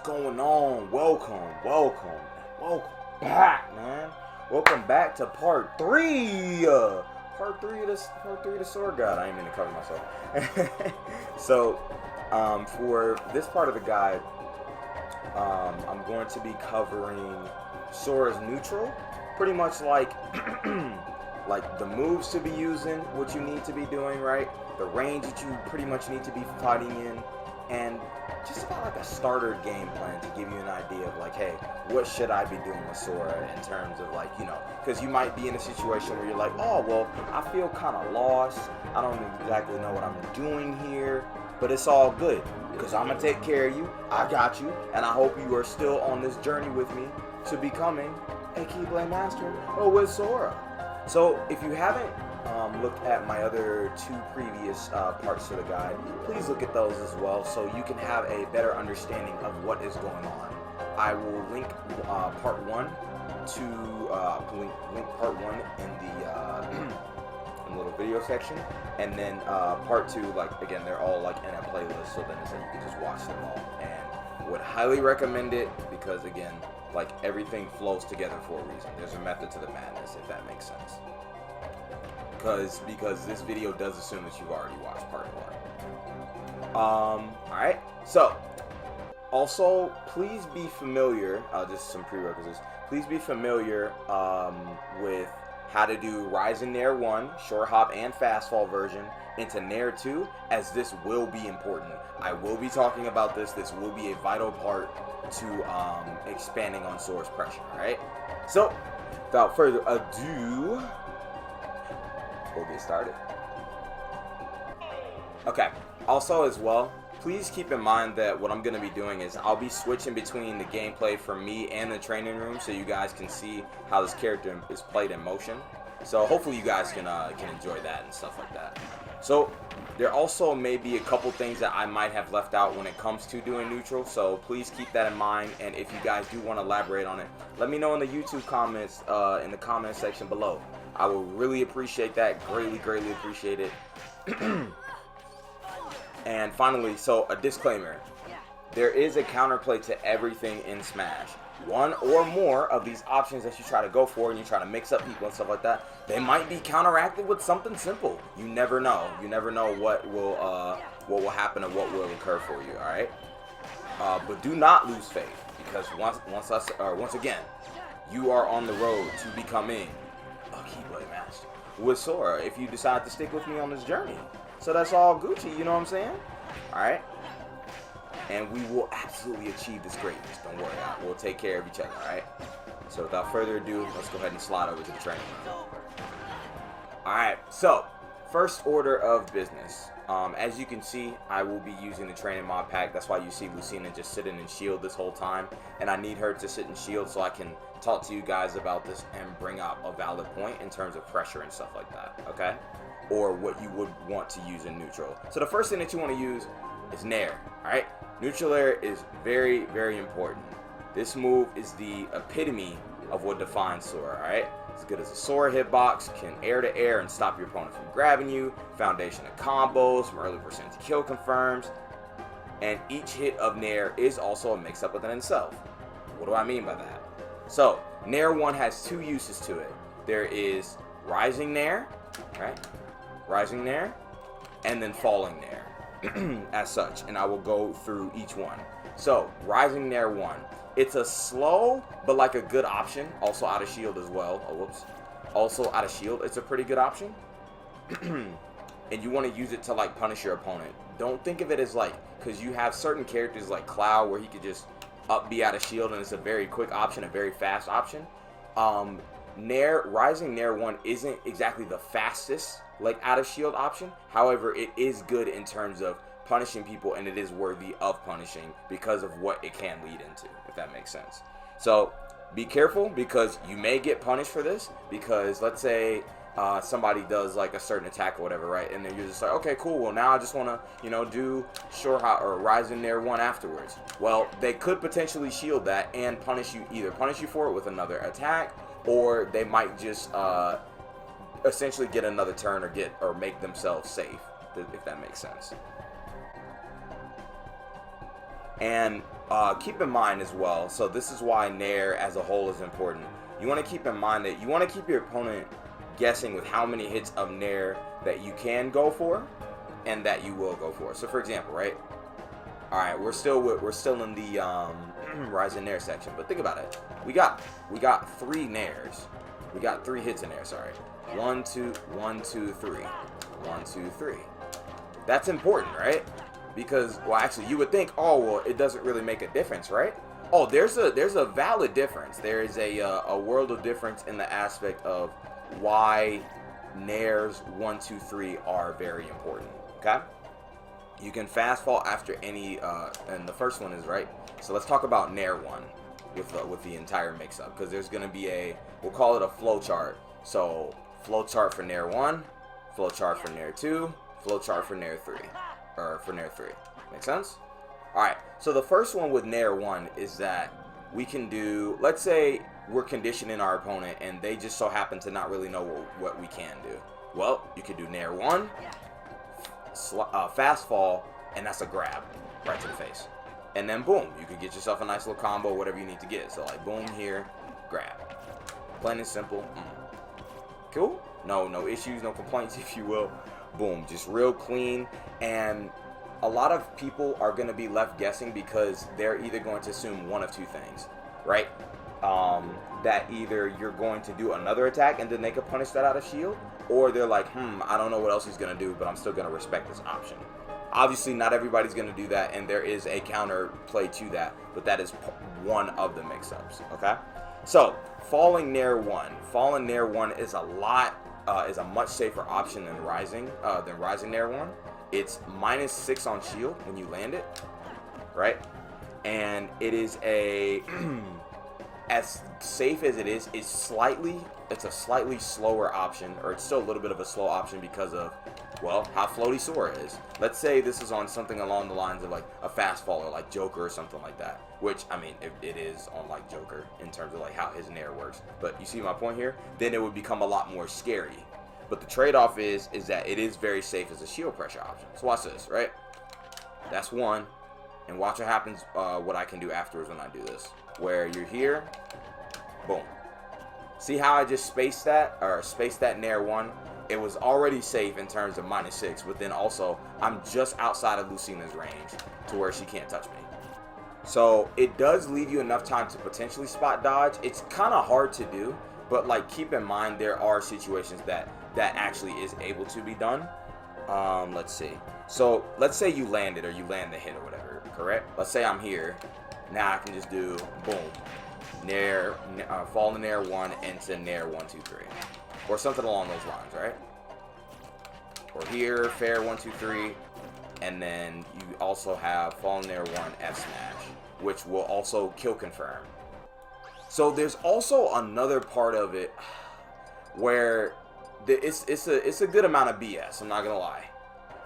going on? Welcome back, man. Welcome back to part 3. Part 3 of the Sora guide. I ain't mean to cover myself. So, for this part of the guide, I'm going to be covering Sora's neutral, pretty much like like the moves to be using, what you need to be doing, right? The range that you pretty much need to be fighting in, and just about like a starter game plan to give you an idea of like, hey, what should I be doing with Sora in terms of like, you know, because you might be in a situation where you're like, oh, well, I feel kind of lost. I don't exactly know what I'm doing here, but it's all good because I'm going to take care of you. I got you, and I hope you are still on this journey with me to becoming a Keyblade Master with Sora. So if you haven't looked at my other 2 previous parts to the guide, please look at those as well so you can have a better understanding of what is going on. I will link part 1 to link part 1 in the in the little video section, and then part 2, like again, they're all like in a playlist, so then it's like you can just watch them all, and would highly recommend it because again, like everything flows together for a reason. There's a method to the madness, if that makes sense. Because this video does assume that you've already watched part 1. Alright, so also please be familiar, just some prerequisites, please be familiar with how to do Rise in Nair 1, Short Hop and Fast Fall version into Nair 2, as this will be important. I will be talking about this. This will be a vital part to expanding on Sora's pressure, alright? So, without further ado, we'll get started. Okay, also as well, please keep in mind that what I'm going to be doing is I'll be switching between the gameplay for me and the training room so you guys can see how this character is played in motion. So hopefully you guys can enjoy that and stuff like that. So there also may be a couple things that I might have left out when it comes to doing neutral, so please keep that in mind, and if you guys do want to elaborate on it, let me know in the YouTube comments, in the comment section below. I will really appreciate that, greatly appreciate it. And finally, so a disclaimer, there is a counterplay to everything in Smash. One or more of these options that you try to go for and you try to mix up people and stuff like that, they might be counteracted with something simple. You never know. You never know what will happen and what will occur for you, alright? But do not lose faith, because once again, you are on the road to becoming a Keyblade Master with Sora if you decide to stick with me on this journey. So that's all Gucci, you know what I'm saying? Alright? And we will absolutely achieve this greatness. Don't worry, we'll take care of each other, alright? So without further ado, let's go ahead and slide over to the training room. Alright, so first order of business. As you can see, I will be using the training mod pack. That's why you see Lucina just sitting in shield this whole time. And I need her to sit in shield so I can talk to you guys about this and bring out a valid point in terms of pressure and stuff like that, okay? Or what you would want to use in neutral. So the first thing that you want to use is Nair, alright? Neutral air is very important. This move is the epitome of what defines Sora, alright? As good as a Sora hitbox, can air to air and stop your opponent from grabbing you, foundation of combos, from early percentage kill confirms, and each hit of Nair is also a mix-up within itself. What do I mean by that? So, Nair 1 has 2 uses to it. There is Rising Nair, right? Rising Nair, and then Falling Nair. As such, and I will go through each one. So, Rising Nair 1. It's a slow, but like a good option. Also out of shield as well. Oh, whoops. Also out of shield, it's a pretty good option. And you want to use it to like punish your opponent. Don't think of it as like, because you have certain characters like Cloud where he could just be out of shield and it's a very quick option, a very fast option. Rising Nair 1 isn't exactly the fastest like out of shield option. However, it is good in terms of punishing people, and it is worthy of punishing because of what it can lead into, if that makes sense. So be careful, because you may get punished for this, because let's say somebody does like a certain attack or whatever, right? And then you're just like, okay, cool, well now I just want to, you know, do Short Hop or Rise in Nair 1 afterwards. Well, they could potentially shield that and punish you, either punish you for it with another attack, or they might just essentially get another turn or make themselves safe, if that makes sense. And keep in mind as well, so this is why Nair as a whole is important. You want to keep in mind that you want to keep your opponent guessing with how many hits of Nair that you can go for and that you will go for. So for example, right? All right, we're still in the Rising Nair section, but think about it. We got 3 Nairs. We got 3 hits in there. Sorry, 1 2 1 2 3, 1 2 3. That's important, right? Because, well, actually, you would think, oh, well, it doesn't really make a difference, right? Oh, there's a valid difference. There is a world of difference in the aspect of why Nairs 1 2 3 are very important. Okay. You can fast fall after any, and the first one is right. So let's talk about Nair 1 with the entire mix-up, because there's going to be we'll call it a flowchart. So flowchart for Nair 1, flowchart for Nair 2, flowchart for Nair 3, or for Nair 3. Make sense? All right. So the first one with Nair 1 is that we can do. Let's say we're conditioning our opponent, and they just so happen to not really know what we can do. Well, you could do Nair 1. Fast fall, and that's a grab right to the face, and then boom, you could get yourself a nice little combo, whatever you need to get. So like boom here, grab, plain and simple. Cool, no issues, no complaints, if you will. Boom, just real clean. And a lot of people are going to be left guessing because they're either going to assume one of two things, right? That either you're going to do another attack and then they could punish that out of shield, or they're like, I don't know what else he's going to do, but I'm still going to respect this option. Obviously, not everybody's going to do that, and there is a counter play to that, but that is one of the mix-ups, okay? So, falling Nair 1. Falling Nair 1 is a much safer option than rising Nair 1. It's -6 on shield when you land it, right? And it is as safe as it is, it's a slightly slower option, or it's still a little bit of a slow option because of, well, how floaty Sora is. Let's say this is on something along the lines of like a fast faller, like Joker or something like that, which, I mean, it is on like Joker in terms of like how his Nair works. But you see my point here? Then it would become a lot more scary. But the trade-off is that it is very safe as a shield pressure option. So watch this, right? That's one. And watch what happens, what I can do afterwards when I do this. Where you're here, boom. See how I just spaced that Nair 1? It was already safe in terms of -6, but then also I'm just outside of Lucina's range to where she can't touch me. So it does leave you enough time to potentially spot dodge. It's kind of hard to do, but like keep in mind there are situations that actually is able to be done. Let's see. So let's say you landed, or you land the hit or whatever, correct? Let's say I'm here. Now I can just do boom, Nair, fall to Nair 1 into Nair 1 2 3, or something along those lines, right? Or here, fair 1 2 3, and then you also have fall Nair 1 F smash, which will also kill confirm. So there's also another part of it where it's a good amount of BS. I'm not gonna lie,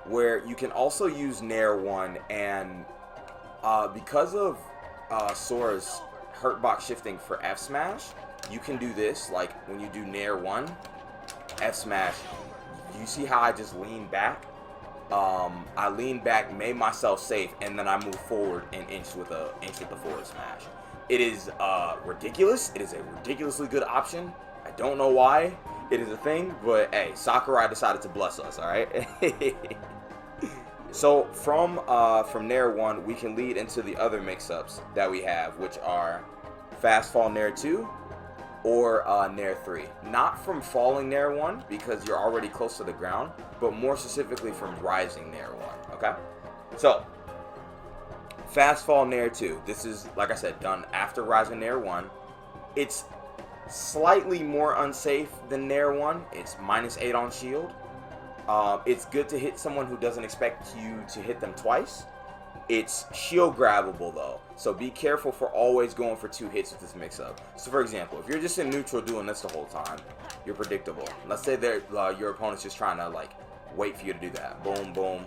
where you can also use Nair 1 and because of Sora's hurtbox shifting for F smash, you can do this. Like when you do Nair 1 F smash, you see how I just lean back? I lean back, made myself safe, and then I move forward an inch with the forward smash. It is ridiculous. It is a ridiculously good option. I don't know why it is a thing, but hey, Sakurai decided to bless us, all right? So from Nair 1, we can lead into the other mix-ups that we have, which are fast fall Nair 2 or Nair 3. Not from falling Nair 1 because you're already close to the ground, but more specifically from rising Nair 1, okay? So fast fall Nair 2. This is, like I said, done after rising Nair 1. It's slightly more unsafe than Nair 1. It's -8 on shield. It's good to hit someone who doesn't expect you to hit them twice. It's shield grabbable though, so be careful for always going for 2 hits with this mix-up. So for example, if you're just in neutral doing this the whole time, you're predictable. Let's say your opponent's just trying to like wait for you to do that. Boom, boom.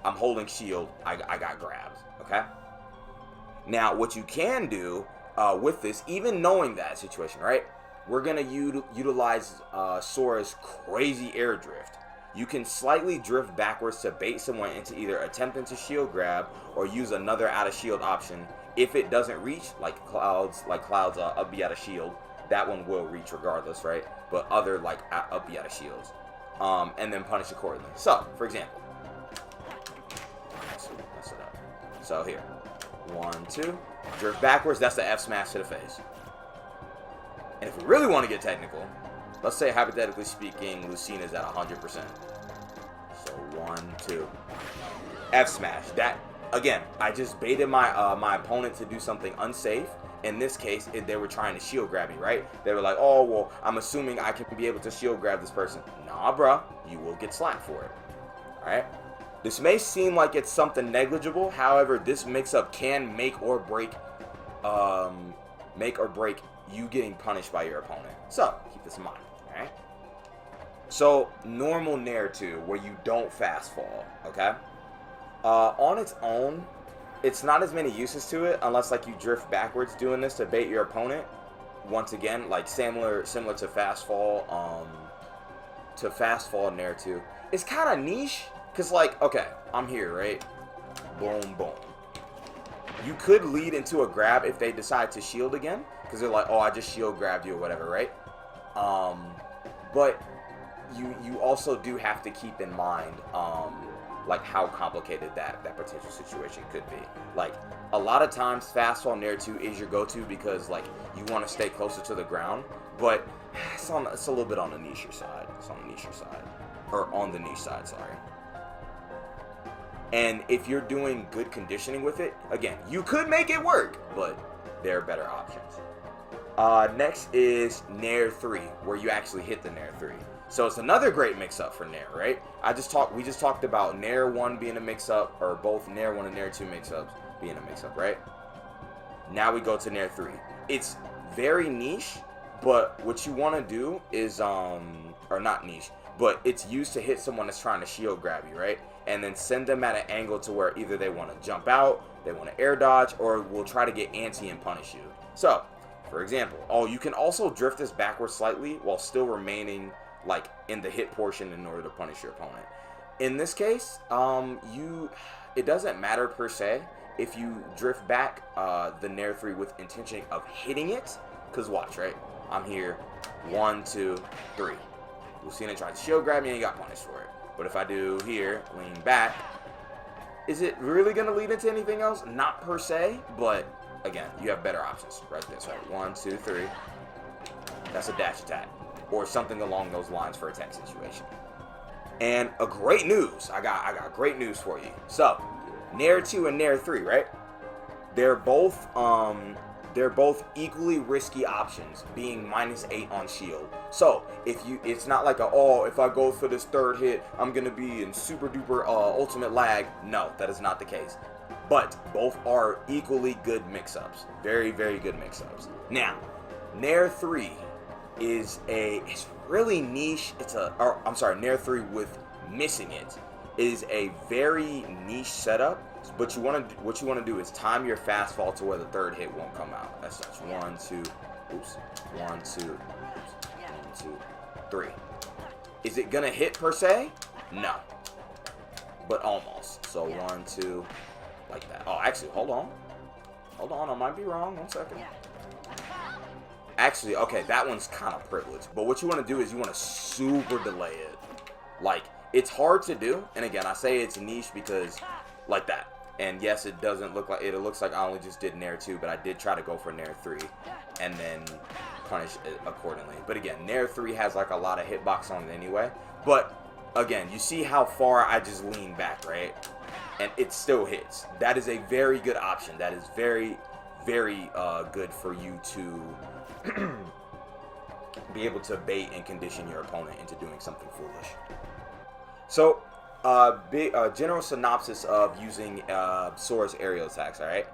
I'm holding shield. I got grabs. Okay. Now what you can do with this, even knowing that situation, right? We're gonna utilize Sora's crazy air drift. You can slightly drift backwards to bait someone into either attempting to shield grab or use another out of shield option If it doesn't reach, like clouds up be out of shield, that one will reach regardless, right? But other like up be out of shields, and then punish accordingly. So, for example, let's mess it up. So here, 1, 2, drift backwards. That's the F smash to the face. And if we really want to get technical, let's say hypothetically speaking, Lucina's at 100%. So 1, 2, F smash. That again, I just baited my my opponent to do something unsafe. In this case, they were trying to shield grab me, right? They were like, oh, well, I'm assuming I can be able to shield grab this person. Nah, bruh, you will get slapped for it. All right? This may seem like it's something negligible. However, this mix-up can make or break you getting punished by your opponent. So, keep this in mind, all right? So, normal Nair 2, where you don't fast fall, okay? On its own, it's not as many uses to it unless like you drift backwards doing this to bait your opponent. Once again, like similar to fast fall Nair 2. It's kind of niche because like, okay, I'm here, right? Boom, boom. You could lead into a grab if they decide to shield again because they're like, oh, I just shield grabbed you or whatever, right? But you also do have to keep in mind like how complicated that potential situation could be. Like a lot of times fastfall Nair 2 is your go-to because like you want to stay closer to the ground, but it's a little bit on the niche side. It's on the niche side. Or on the niche side, sorry. And if you're doing good conditioning with it, again, you could make it work, but there are better options. Next is Nair 3, where you actually hit the Nair 3. So it's another great mix-up for Nair, right? We just talked about Nair 1 being a mix-up, or both Nair 1 and Nair 2 mix-ups being a mix-up, right? Now we go to Nair 3. It's very niche, but what you want to do is, or not niche, but it's used to hit someone that's trying to shield grab you, right? And then send them at an angle to where either they want to jump out, they want to air dodge, or will try to get anti and punish you. So, for example, you can also drift this backwards slightly while still remaining like in the hit portion in order to punish your opponent. In this case, it doesn't matter per se if you drift back the Nair 3 with intention of hitting it, because watch, right? I'm here, 1, 2, 3. Lucina tried to shield grab me and he got punished for it. But if I do here, lean back, is it really going to lead into anything else? Not per se, but again, you have better options right there. So 1, 2, 3. That's a dash attack. Or something along those lines for a tech situation. And a great news. I got great news for you. So, Nair 2 and Nair 3, right? They're both equally risky options, being -8 on shield. So, it's not like if I go for this third hit, I'm gonna be in super duper ultimate lag. No, that is not the case. But both are equally good mix-ups. Very, very good mix-ups. Now, Nair 3 it's really niche. Nair 3 with missing it is a very niche setup. But what you want to do is time your fast fall to where the third hit won't come out. As such, 1, 2, 3. Is it gonna hit per se? No, but almost. So 1, 2, like that. Oh, actually, hold on. I might be wrong. 1 second. Actually, okay, that one's kind of privileged. But what you want to do is you want to super delay it. Like, it's hard to do. And again, I say it's niche because, like that. And yes, it doesn't look like it. It looks like I only just did Nair 2, but I did try to go for Nair 3 and then punish it accordingly. But again, Nair 3 has like a lot of hitbox on it anyway. But again, you see how far I just lean back, right? And it still hits. That is a very good option. That is very, very good for you to be able to bait and condition your opponent into doing something foolish. So, general synopsis of using Sora's aerial attacks, alright?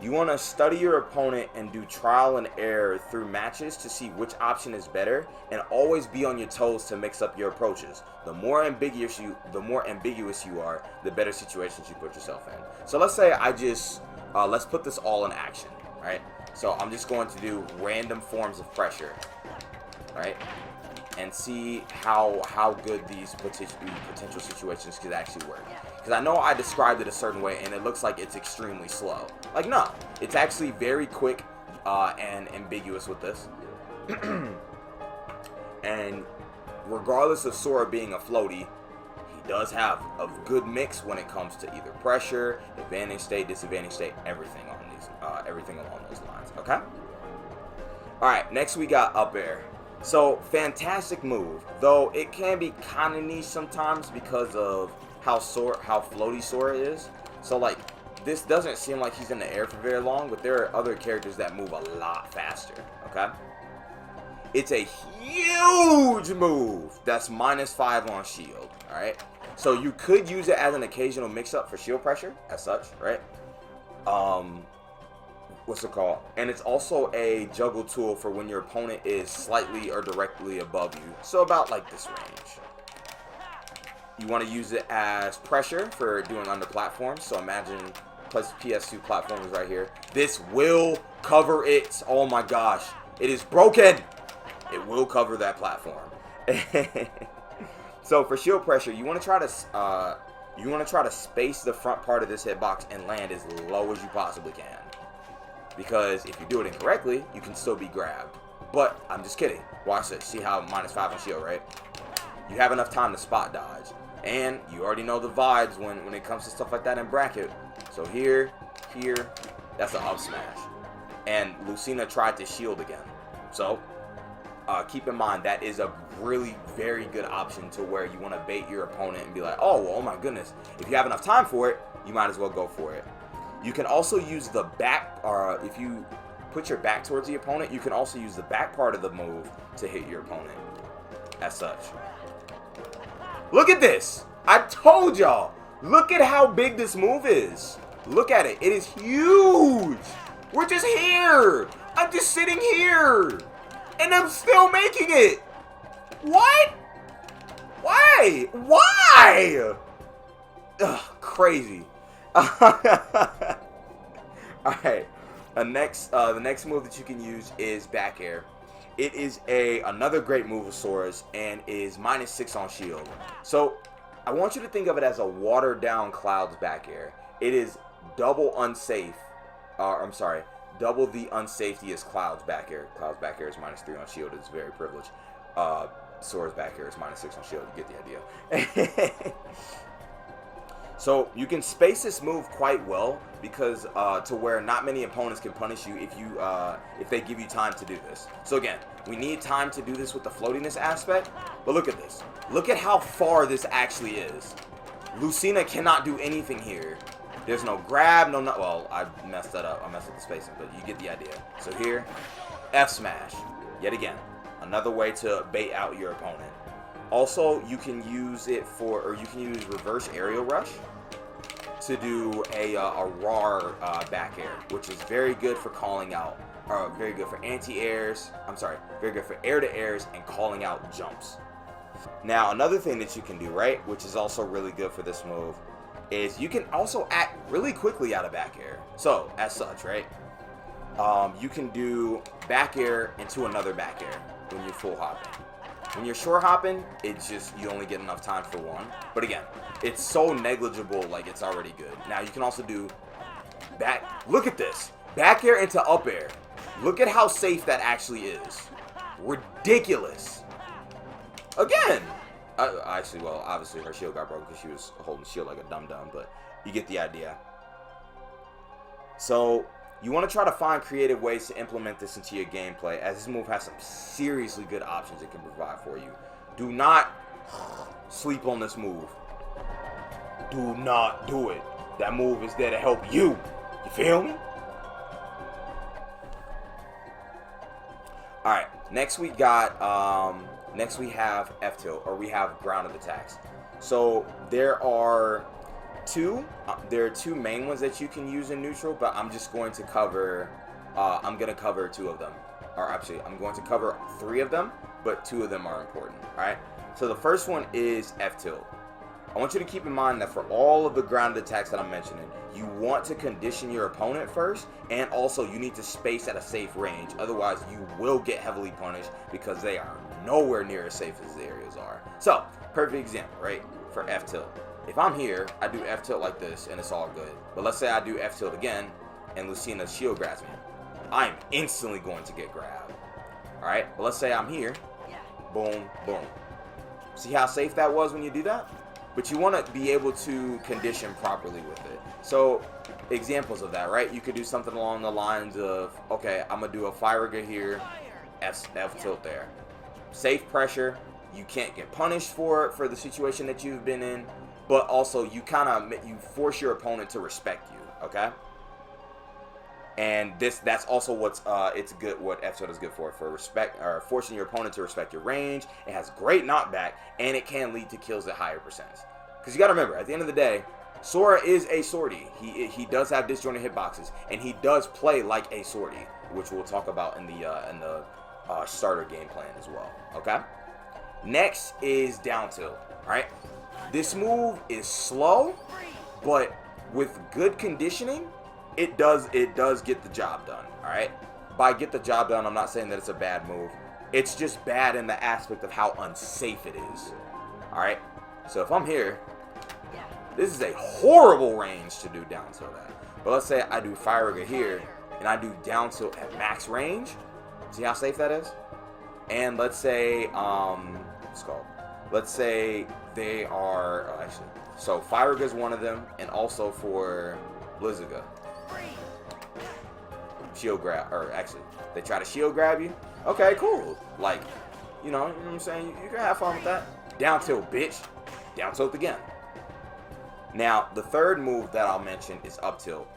You want to study your opponent and do trial and error through matches to see which option is better, and always be on your toes to mix up your approaches. The more ambiguous you are, the better situations you put yourself in. So let's say let's put this all in action, right? So I'm just going to do random forms of pressure, right? and see how good these potential situations could actually work. Because I know I described it a certain way, and it looks like it's extremely slow. Like, no, it's actually very quick and ambiguous with this. And regardless of Sora being a floaty, he does have a good mix when it comes to either pressure, advantage state, disadvantage state, everything along those lines. Okay. All right. Next we got up air. So fantastic move, though it can be kind of niche sometimes because of how floaty Sora is. So like this doesn't seem like he's in the air for very long, but there are other characters that move a lot faster. Okay. It's a huge move that's -5 on shield, alright? So you could use it as an occasional mix-up for shield pressure, as such, right? What's it called? And it's also a juggle tool for when your opponent is slightly or directly above you. So about like this range. You want to use it as pressure for doing under platforms. So imagine PS2 platformers right here. This will cover it. Oh my gosh. It is broken. It will cover that platform. So for shield pressure, you want to try to space the front part of this hitbox and land as low as you possibly can. Because if you do it incorrectly, you can still be grabbed. But I'm just kidding. Watch this. See how -5 on shield, right? You have enough time to spot dodge, and you already know the vibes when it comes to stuff like that in bracket. So here, that's an up smash, and Lucina tried to shield again. So. Keep in mind that is a really very good option to where you want to bait your opponent and be like, oh, well, oh my goodness. If you have enough time for it, you might as well go for it. You can also use the back, if you put your back towards the opponent, you can also use the back part of the move to hit your opponent as such. Look at this. I told y'all. Look at how big this move is. Look at it. It is huge. We're just here. I'm just sitting here. And I'm still making it. What? Why? Why? Ugh, crazy. Alright. The next move that you can use is back air. It is another great move of Sora's and is -6 on shield. So I want you to think of it as a watered down Cloud's back air. It is double unsafe. I'm sorry. Double the unsafety as Cloud's back air. Cloud's back air is -3 on shield. It's very privileged. Sora's back air is -6 on shield. You get the idea. So you can space this move quite well because to where not many opponents can punish you if they give you time to do this. So again, we need time to do this with the floatiness aspect. But look at this. Look at how far this actually is. Lucina cannot do anything here. There's no grab, well, I messed that up. I messed up the spacing, but you get the idea. So here, F smash. Yet again, another way to bait out your opponent. Also, you can use it you can use reverse aerial rush to do a raw back air, which is very good for calling out, very good for anti-airs. I'm sorry, very good for air-to-airs and calling out jumps. Now, another thing that you can do, right, which is also really good for this move, is you can also act really quickly out of back air. So, as such, right, you can do back air into another back air when you're full hopping. When you're short hopping, it's just, you only get enough time for one. But again, it's so negligible, like it's already good. Now, you can also do look at this. Back air into up air. Look at how safe that actually is. Ridiculous. Again. Actually, well, obviously her shield got broken because she was holding shield like a dum-dum, but you get the idea. So, you want to try to find creative ways to implement this into your gameplay, as this move has some seriously good options it can provide for you. Do not sleep on this move. Do not do it. That move is there to help you. You feel me? Alright, next we have F-tilt, or we have grounded attacks. So there are two main ones that you can use in neutral, but I'm just going to cover I'm going to cover two of them. Or actually, I'm going to cover 3 of them, but 2 of them are important. Alright? So the first one is F-tilt. I want you to keep in mind that for all of the grounded attacks that I'm mentioning, you want to condition your opponent first, and also you need to space at a safe range. Otherwise, you will get heavily punished because they are nowhere near as safe as the aerials are. So, perfect example, right? For F tilt. If I'm here, I do F tilt like this, and it's all good. But let's say I do F tilt again, and Lucina shield grabs me. I'm instantly going to get grabbed. Alright, but let's say I'm here. Boom, boom. See how safe that was when you do that? But you want to be able to condition properly with it. So, examples of that, right? You could do something along the lines of, okay, I'm going to do a Firaga here, F tilt there. Safe pressure. You can't get punished for the situation that you've been in, but also you you force your opponent to respect you, okay? And that's also what F tilt is good for respect, or forcing your opponent to respect your range. It has great knockback, and it can lead to kills at higher percents. Because you got to remember, at the end of the day, Sora is a swordy. He does have disjointed hitboxes, and he does play like a swordy, which we'll talk about in the starter game plan as well. Okay. Next is down tilt. All right. This move is slow, but with good conditioning, it does get the job done. All right. By get the job done, I'm not saying that it's a bad move. It's just bad in the aspect of how unsafe it is. All right. So if I'm here, this is a horrible range to do down tilt at. But let's say I do Firaga here, and I do down tilt at max range. See how safe that is? And let's say, let's say they are, actually, so Firaga is one of them, and also for Blizzaga. Shield grab, or actually, they try to shield grab you. Okay, cool. Like, you know what I'm saying? You can have fun with that. Down tilt, bitch. Down tilt again. Now, the third move that I'll mention is up tilt.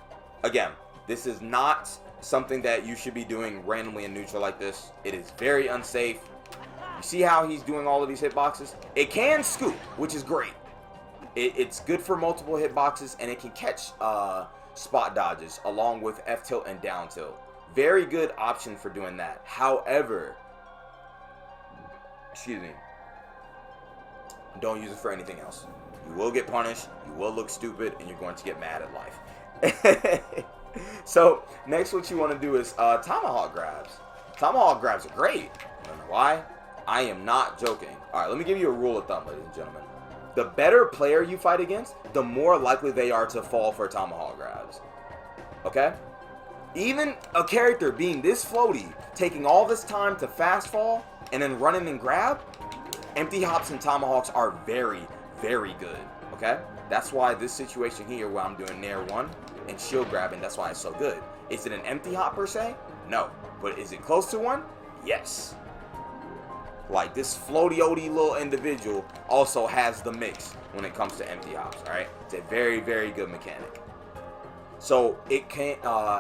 Again, this is not something that you should be doing randomly in neutral like this. It is very unsafe. You see how he's doing all of these hitboxes? It can scoop, which is great. It's good for multiple hitboxes, and it can catch spot dodges along with F tilt and down tilt. Very good option for doing that. However, excuse me, don't use it for anything else. You will get punished, you will look stupid, and you're going to get mad at life. So, next what you want to do is Tomahawk grabs. Tomahawk grabs are great. I don't know why. I am not joking. Alright, let me give you a rule of thumb, ladies and gentlemen. The better player you fight against, the more likely they are to fall for Tomahawk grabs. Okay? Even a character being this floaty, taking all this time to fast fall, and then running and grab, empty hops and Tomahawks are very, very good. Okay? That's why this situation here where I'm doing Nair 1 and shield grabbing, that's why it's so good. Is it an empty hop per se? No. But is it close to one? Yes. Like, this floaty-oaty little individual also has the mix when it comes to empty hops, alright? It's a very, very good mechanic. So, it can,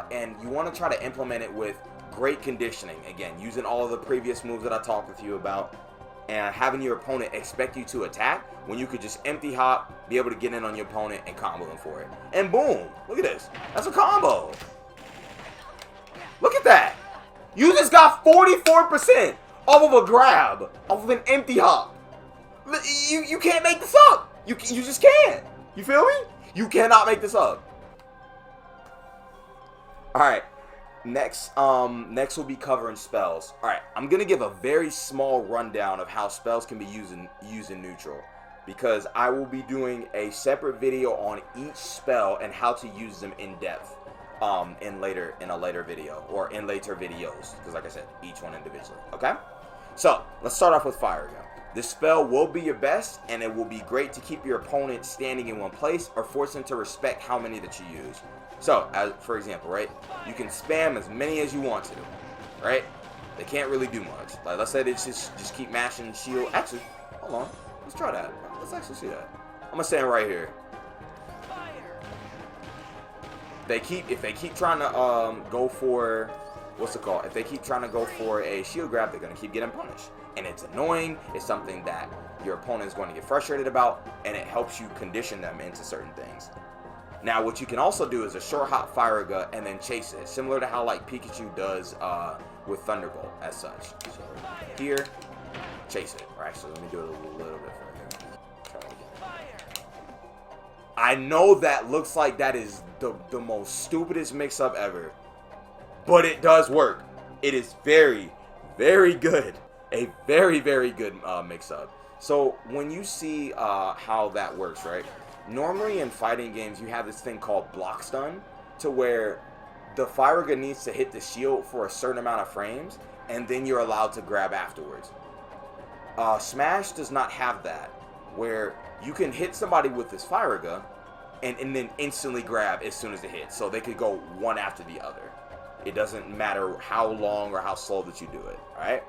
and you want to try to implement it with great conditioning. Again, using all of the previous moves that I talked with you about, and having your opponent expect you to attack when you could just empty hop, be able to get in on your opponent and combo him for it. And boom! Look at this. That's a combo. Look at that. You just got 44% off of a grab, off of an empty hop. You can't make this up. You just can't. You feel me? You cannot make this up. Alright. Next we'll be covering spells. Alright, I'm going to give a very small rundown of how spells can be used in neutral, because I will be doing a separate video on each spell and how to use them in depth in a later video, or in later videos, because like I said, each one individually. Okay? So, let's start off with Firaga. This spell will be your best, and it will be great to keep your opponent standing in one place or force them to respect how many that you use. So, for example, right, you can spam as many as you want to, right? They can't really do much. Like, let's say they just keep mashing shield. Actually, hold on. Let's try that. Let's actually see that. I'm going to stand right here. If they keep trying to go for, what's it called? If they keep trying to go for a shield grab, they're going to keep getting punished. And it's annoying. It's something that your opponent is going to get frustrated about, and it helps you condition them into certain things. Now, what you can also do is a short hop Firaga and then chase it, similar to how like Pikachu does with Thunderbolt as such. So here, chase it. Or actually, let me do it a little bit further. Try it again. I know that looks like that is the most stupidest mix-up ever, but it does work. It is very, very good. A very, very good mix-up. So when you see how that works, right? Normally in fighting games, you have this thing called block stun, to where the Firaga needs to hit the shield for a certain amount of frames, and then you're allowed to grab afterwards. Smash does not have that, where you can hit somebody with this Firaga, and then instantly grab as soon as it hits. So they could go one after the other. It doesn't matter how long or how slow that you do it, right?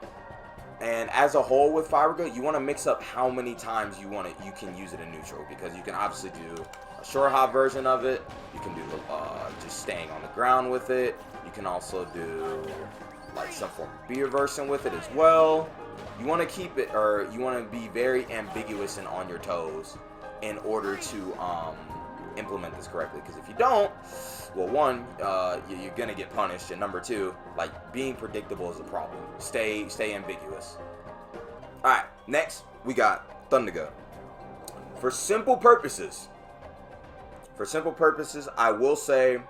And as a whole with Firaga, you want to mix up how many times you can use it in neutral, because you can obviously do a short hop version of it. You can do just staying on the ground with it. You can also do like some form of beer version with it as well. You want to keep it, or you want to be very ambiguous and on your toes in order to implement this correctly. Because if you don't, well, one, you're gonna get punished, and number two, like, being predictable is a problem. Stay ambiguous. All right, next we got Thundaga. For simple purposes, I will say,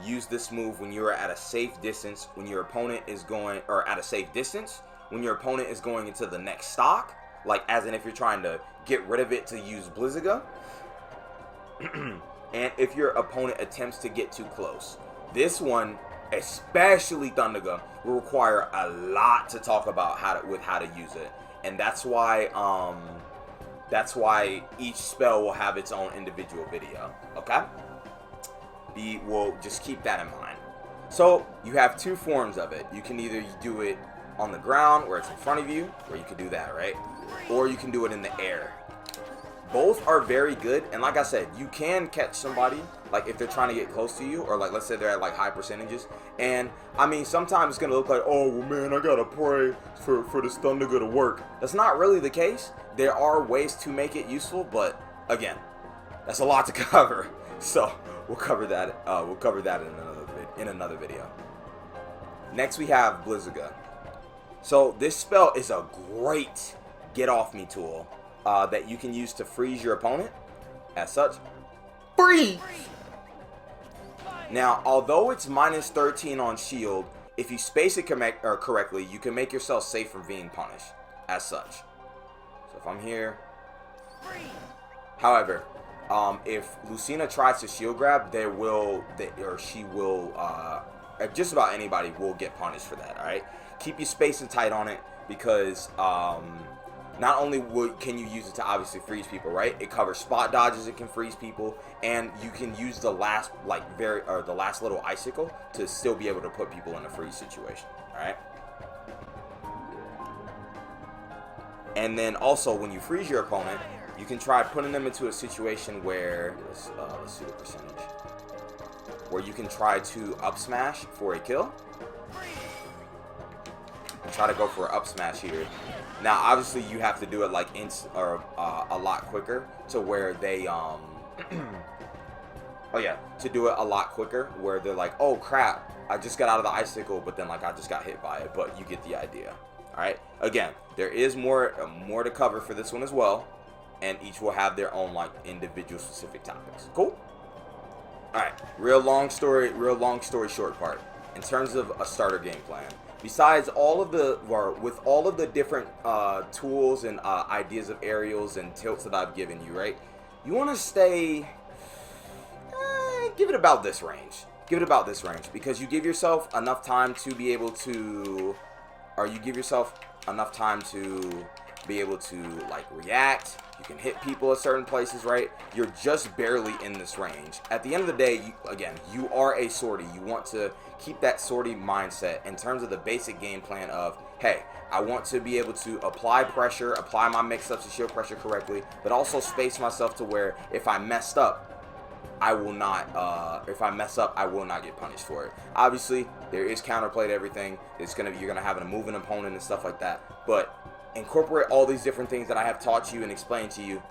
use this move when you're at a safe distance, when your opponent is going, or at a safe distance, when your opponent is going into the next stock, like as in if you're trying to get rid of it to use Blizzaga. And if your opponent attempts to get too close. This one, especially Thundaga, will require a lot to talk about how to use it. And that's why each spell will have its own individual video. Okay? We'll just keep that in mind. So you have two forms of it. You can either do it on the ground where it's in front of you, where you can do that, right? Or you can do it in the air. Both are very good, and like I said, you can catch somebody, like if they're trying to get close to you, or like let's say they're at like high percentages, and I mean sometimes it's gonna look like, oh well, man, I gotta pray for this Thundaga to work. That's not really the case. There are ways to make it useful, but again, that's a lot to cover, so we'll cover that. In another video. Next we have Blizzaga. So this spell is a great get off me tool. That you can use to freeze your opponent. As such, freeze! Now, although it's minus 13 on shield, if you space it correctly, you can make yourself safe from being punished. As such. So if I'm here. However, if Lucina tries to shield grab, just about anybody will get punished for that, alright? Keep your spacing tight on it, because not only can you use it to obviously freeze people, right? It covers spot dodges, it can freeze people, and you can use the last little icicle to still be able to put people in a freeze situation, alright? And then also, when you freeze your opponent, you can try putting them into a situation where, let's see the percentage, where you can try to up smash for a kill. Try to go for an up smash here. Now, obviously, you have to do it like a lot quicker, to where they to do it a lot quicker, where they're like, oh crap, I just got out of the icicle, but then like I just got hit by it. But you get the idea. All right. Again, there is more to cover for this one as well, and each will have their own like individual specific topics. Cool. All right. Real long story short part. In terms of a starter game plan. Besides with all of the different tools and ideas of aerials and tilts that I've given you, right? You want to stay, give it about this range. Give it about this range, because you give yourself enough time to be able to, like react. You can hit people at certain places, right? You're just barely in this range. At the end of the day, you are a sortie. You want to keep that sortie mindset in terms of the basic game plan of, hey, I want to be able to apply pressure, apply my mix-ups and shield pressure correctly, but also space myself to where if I messed up, I will not get punished for it. Obviously, there is counterplay to everything. You're gonna have a moving opponent and stuff like that, but incorporate all these different things that I have taught you and explained to you,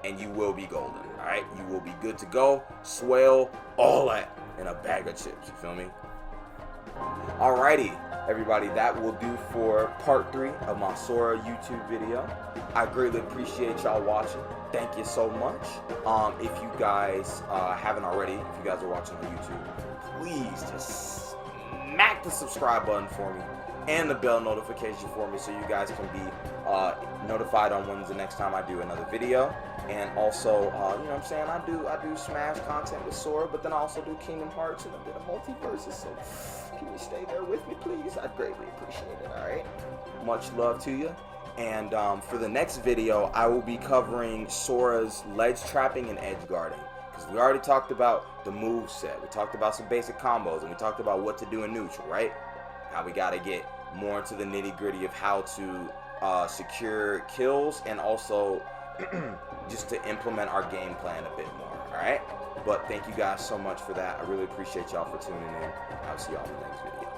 and you will be golden, alright? You will be good to go, swell, all that in a bag of chips, you feel me? Alrighty, everybody, that will do for part 3 of my Sora YouTube video. I greatly appreciate y'all watching. Thank you so much. If you guys haven't already, if you guys are watching on YouTube, please just smack the subscribe button for me. and the bell notification for me so you guys can be notified on when's the next time I do another video. And also, you know what I'm saying, I do Smash content with Sora, but then I also do Kingdom Hearts and a bit of multiverses, so can you stay there with me, please? I'd greatly appreciate it, alright? Much love to you. And for the next video, I will be covering Sora's ledge trapping and edge guarding. Because we already talked about the move set, we talked about some basic combos, and we talked about what to do in neutral, right? Now we gotta get more into the nitty gritty of how to secure kills, and also just to implement our game plan a bit more, alright? But thank you guys so much for that. I really appreciate y'all for tuning in. I'll see y'all in the next video.